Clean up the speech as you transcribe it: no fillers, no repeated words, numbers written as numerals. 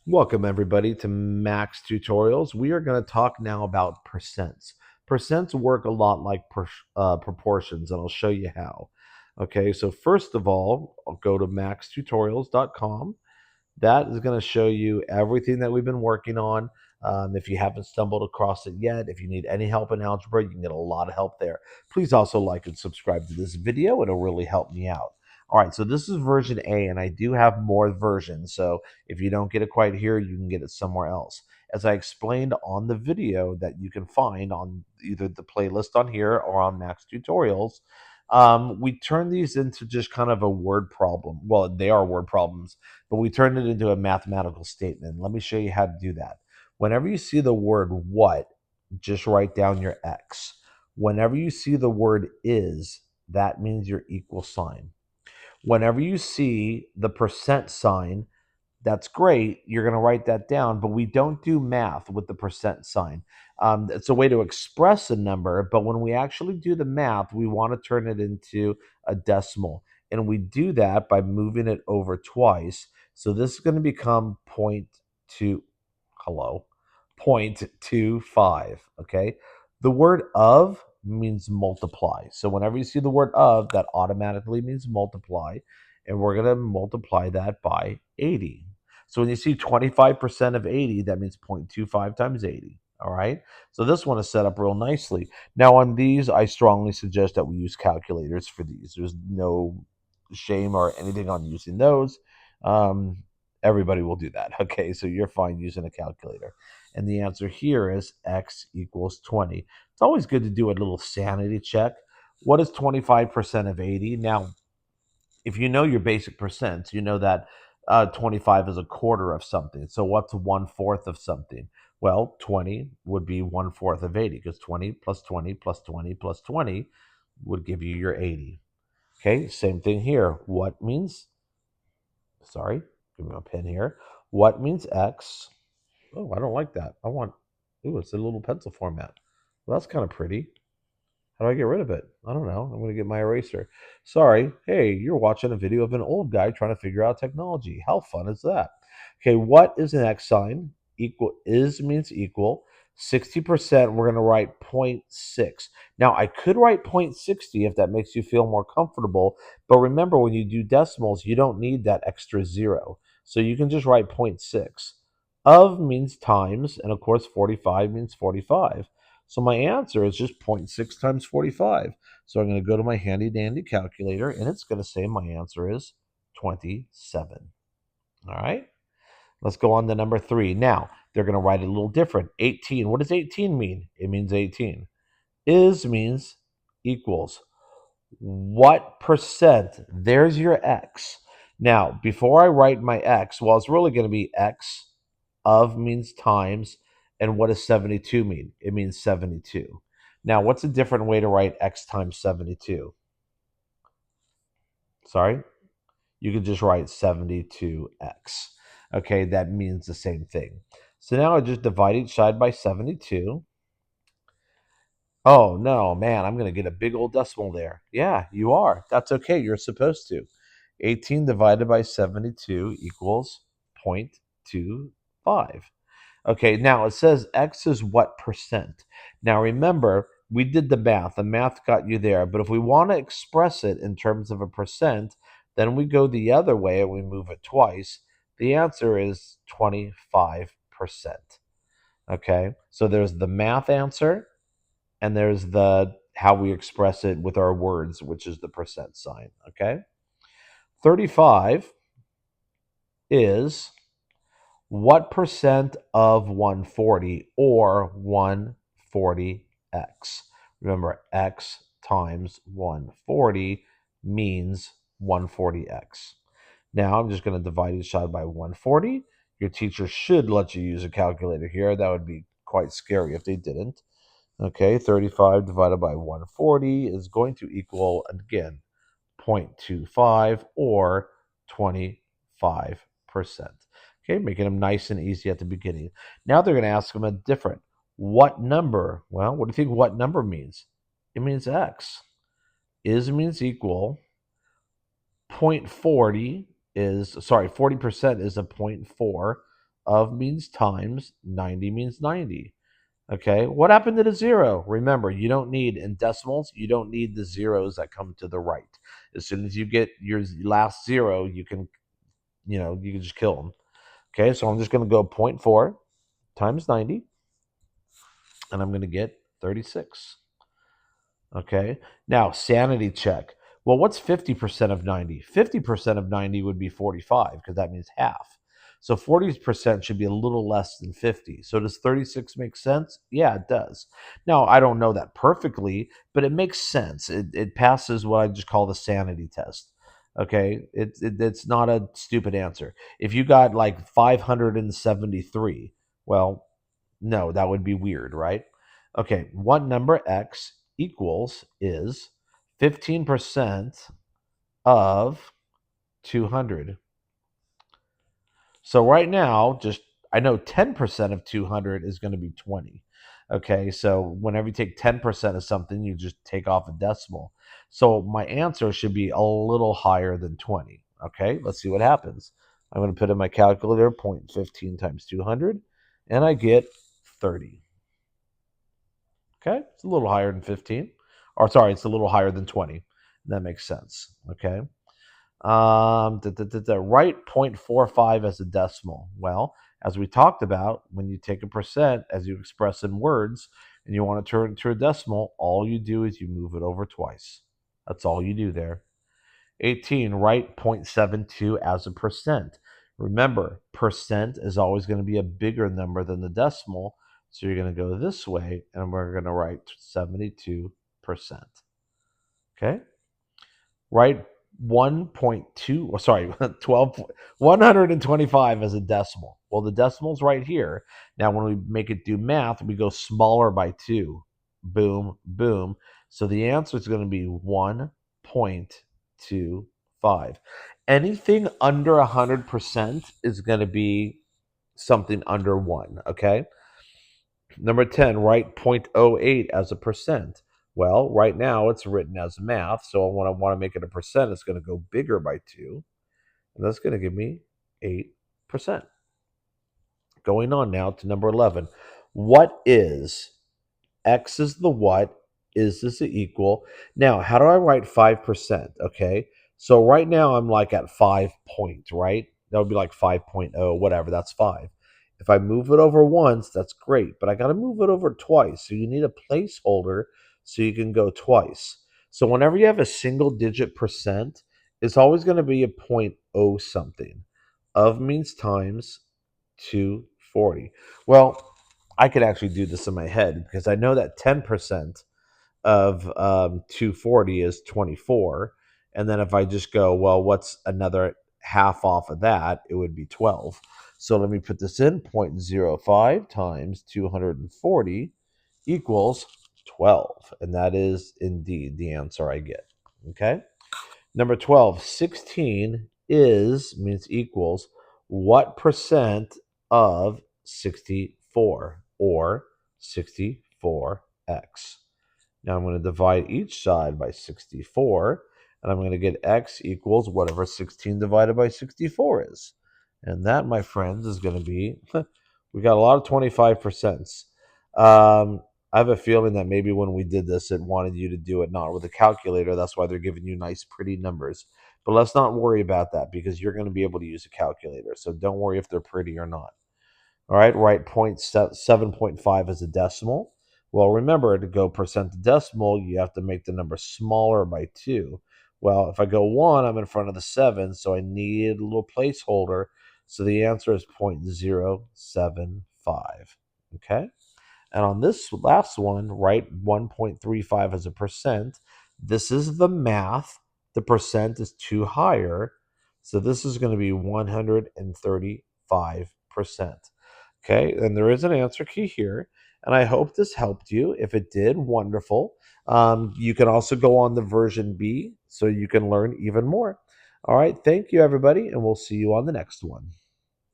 Welcome everybody to Max Tutorials. We are going to talk now about percents. Percents work a lot like proportions, and I'll show you how. Okay, so first of all, I'll go to maxtutorials.com. That is going to show you everything that we've been working on. If you haven't stumbled across it yet, if you need any help in algebra, you can get a lot of help there. Please also like and subscribe to this video. It'll really help me out. All right, so this is version A, and I do have more versions. So if you don't get it quite here, you can get it somewhere else. As I explained on the video that you can find on either the playlist on here or on Max Tutorials, we turn these into just kind of a word problem. Well, they are word problems, but we turn it into a mathematical statement. Let me show you how to do that. Whenever you see the word what, just write down your X. Whenever you see the word is, that means your equal sign. Whenever you see the percent sign, that's great. You're going to write that down, but we don't do math with the percent sign. It's a way to express a number, but when we actually do the math, we want to turn it into a decimal. And we do that by moving it over twice. So this is going to become point 0.2, hello, 0.25, okay? The word of means multiply. So whenever you see the word of, that automatically means multiply. And we're going to multiply that by 80. So when you see 25% of 80, that means 0.25 times 80. All right. So this one is set up real nicely. Now on these, I strongly suggest that we use calculators for these. There's no shame or anything on using those. Um, Everybody will do that. Okay. So you're fine using a calculator. And the answer here is X equals 20. It's always good to do a little sanity check. What is 25% of 80? Now, if you know your basic percents, you know that 25 is a quarter of something. So what's 1/4 of something? Well, 20 would be 1/4 of 80 because 20 plus 20 plus 20 plus 20 would give you your 80. Okay, same thing here. What means, sorry, give me a pen here. What means X? Oh, I don't like that. I want, ooh, it's a little pencil format. Well, that's kind of pretty. How do I get rid of it? I don't know. I'm going to get my eraser. Sorry. Hey, you're watching a video of an old guy trying to figure out technology. How fun is that? Okay, what is an X sign? Equal is means equal. 60%, we're going to write zero point 0.6. Now, I could write 0.60 if that makes you feel more comfortable, but remember when you do decimals, you don't need that extra zero. So you can just write zero point 0.6. Of means times, and of course 45 means 45. So my answer is just zero point 0.6 times 45. So I'm going to go to my handy dandy calculator, and it's going to say my answer is 27. All right. Let's go on to number 3. Now, they're going to write it a little different. 18. What does 18 mean? It means 18. Is means equals. What percent? There's your X. Now, before I write my X, well, it's really going to be X of means times. And what does 72 mean? It means 72. Now, what's a different way to write X times 72? Sorry? You could just write 72X. Okay, that means the same thing. So now I just divide each side by 72. Oh, no, man, I'm going to get a big old decimal there. Yeah, you are. That's okay. You're supposed to. 18 divided by 72 equals 0.25. Okay, now it says X is what percent? Now remember, we did the math. The math got you there. But if we want to express it in terms of a percent, then we go the other way and we move it twice. The answer is 25%. Okay, so there's the math answer, and there's the how we express it with our words, which is the percent sign. Okay, 35 is what percent of 140 or 140x? Remember, x times 140 means 140x. Now I'm just going to divide each side by 140. Your teacher should let you use a calculator here. That would be quite scary if they didn't. Okay, 35 divided by 140 is going to equal, again, 0.25 or 25%. Okay, making them nice and easy at the beginning. Now they're going to ask them a different. What number? Well, what do you think what number means? It means X. Is means equal. 0.40 is, sorry, 40% is a 0.4. Of means times, 90 means 90. Okay, what happened to the zero? Remember, you don't need, in decimals, you don't need the zeros that come to the right. As soon as you get your last zero, you can, you can just kill them. Okay, so I'm just going to go 0.4 times 90, and I'm going to get 36. Okay. Now, sanity check. Well, what's 50% of 90? 50% of 90 would be 45 because that means half. So 40% should be a little less than 50. So does 36 make sense? Yeah, it does. Now, I don't know that perfectly, but it makes sense. It passes what I just call the sanity test. Okay. It's not a stupid answer. If you got like 573, well, no, that would be weird, right? Okay, what number x equals is 15% of 200. So right now, just I know 10% of 200 is going to be 20. Okay, so whenever you take 10% of something, you just take off a decimal. So my answer should be a little higher than 20. Okay, let's see what happens. I'm going to put in my calculator 0.15 times 200, and I get 30. Okay, it's a little higher than 15. Or sorry, it's a little higher than 20. That makes sense. Okay. Write 0.45 as a decimal. Well, as we talked about, when you take a percent, as you express in words, and you want to turn it to a decimal, all you do is you move it over twice. That's all you do there. 18, write 0.72 as a percent. Remember, percent is always going to be a bigger number than the decimal. So you're going to go this way, and we're going to write 72%. Okay? Write 1.2, sorry, 125 as a decimal. Well, the decimal's right here. Now, when we make it do math, we go smaller by 2. Boom, boom. So the answer is going to be 1.25. Anything under 100% is going to be something under 1, okay? Number 10, write 0.08 as a percent. Well, right now it's written as math, so when I want to make it a percent, it's going to go bigger by 2, and that's going to give me 8%. Going on now to number 11. What is X is the what? Is this equal? Now, how do I write 5%? Okay. So right now I'm like at 5 point, right? That would be like 5.0, whatever. That's 5. If I move it over once, that's great. But I got to move it over twice. So you need a placeholder so you can go twice. So whenever you have a single digit percent, it's always going to be a point oh something. Of means times 240. Well, I could actually do this in my head because I know that 10% of 240 is 24. And then if I just go, well, what's another half off of that? It would be 12. So let me put this in 0.05 times 240 equals 12. And that is indeed the answer I get. Okay. Number 12, 16 is means equals what percent of 64 or 64x? Now I'm going to divide each side by 64, and I'm going to get x equals whatever 16 divided by 64 is. And that, my friends, is going to be, we got a lot of 25%. I have a feeling that maybe when we did this, it wanted you to do it not with a calculator. That's why they're giving you nice, pretty numbers. But let's not worry about that because you're going to be able to use a calculator. So don't worry if they're pretty or not. All right, write 7.5 as a decimal. Well, remember to go percent to decimal, you have to make the number smaller by 2. Well, if I go 1, I'm in front of the 7, so I need a little placeholder. So the answer is 0.075. Okay? And on this last one, write 1.35 as a percent. This is the math. The percent is 2 higher. So this is going to be 135%. Okay, and there is an answer key here. And I hope this helped you. If it did, wonderful. You can also go on the version B so you can learn even more. All right, thank you, everybody, and we'll see you on the next one.